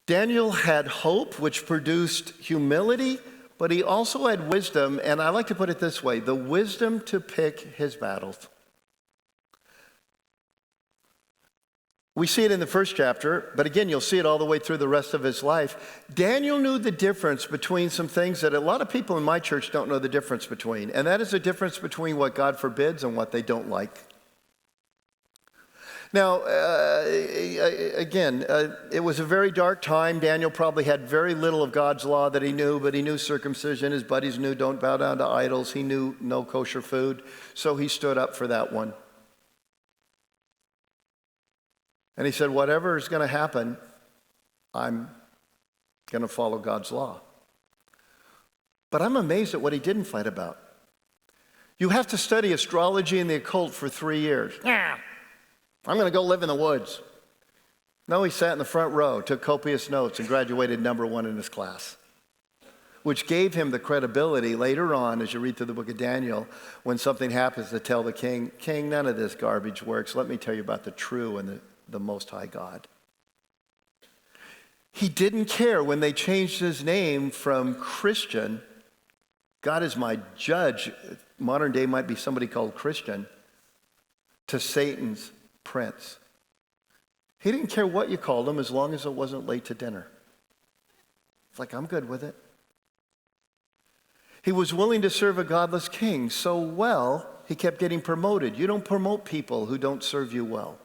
Daniel had hope, which produced humility, but he also had wisdom, and I like to put it this way, the wisdom to pick his battles. We see it in the first chapter, but again, you'll see it all the way through the rest of his life. Daniel knew the difference between some things that a lot of people in my church don't know the difference between, and that is the difference between what God forbids and what they don't like. Now, it was a very dark time. Daniel probably had very little of God's law that he knew, but he knew circumcision. His buddies knew don't bow down to idols. He knew no kosher food, so he stood up for that one. And he said, whatever is going to happen, I'm going to follow God's law. But I'm amazed at what he didn't fight about. You have to study astrology and the occult for 3 years. Yeah, I'm going to go live in the woods. No, he sat in the front row, took copious notes, and graduated #1 in his class, which gave him the credibility later on, as you read through the book of Daniel, when something happens to tell the king, none of this garbage works. Let me tell you about the true and the Most High God. He didn't care when they changed his name from Christian, God is my judge, modern day might be somebody called Christian, to Satan's prince. He didn't care what you called him as long as it wasn't late to dinner. It's like, I'm good with it. He was willing to serve a godless king so well, he kept getting promoted. You don't promote people who don't serve you well,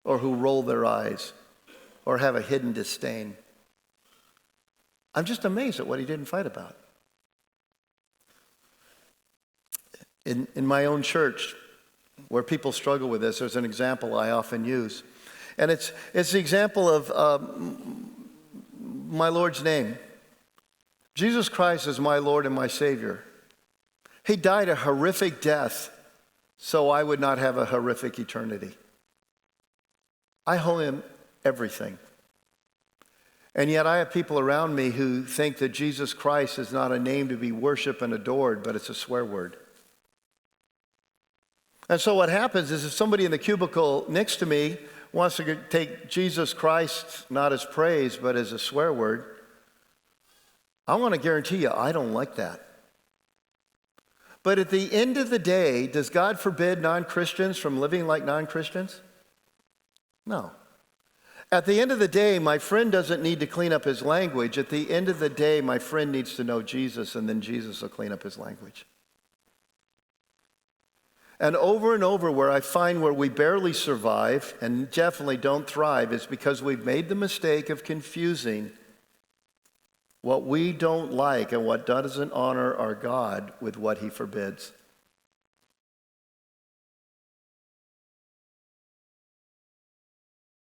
or who roll their eyes, or have a hidden disdain. I'm just amazed at what he didn't fight about. In my own church, where people struggle with this, there's an example I often use. And it's the example of my Lord's name. Jesus Christ is my Lord and my Savior. He died a horrific death so I would not have a horrific eternity. I owe him everything. And yet I have people around me who think that Jesus Christ is not a name to be worshiped and adored, but it's a swear word. And so what happens is if somebody in the cubicle next to me wants to take Jesus Christ not as praise, but as a swear word, I want to guarantee you I don't like that. But at the end of the day, does God forbid non-Christians from living like non-Christians? No. At the end of the day, my friend doesn't need to clean up his language. At the end of the day, my friend needs to know Jesus, and then Jesus will clean up his language. And over, where I find where we barely survive and definitely don't thrive is because we've made the mistake of confusing what we don't like and what doesn't honor our God with what he forbids.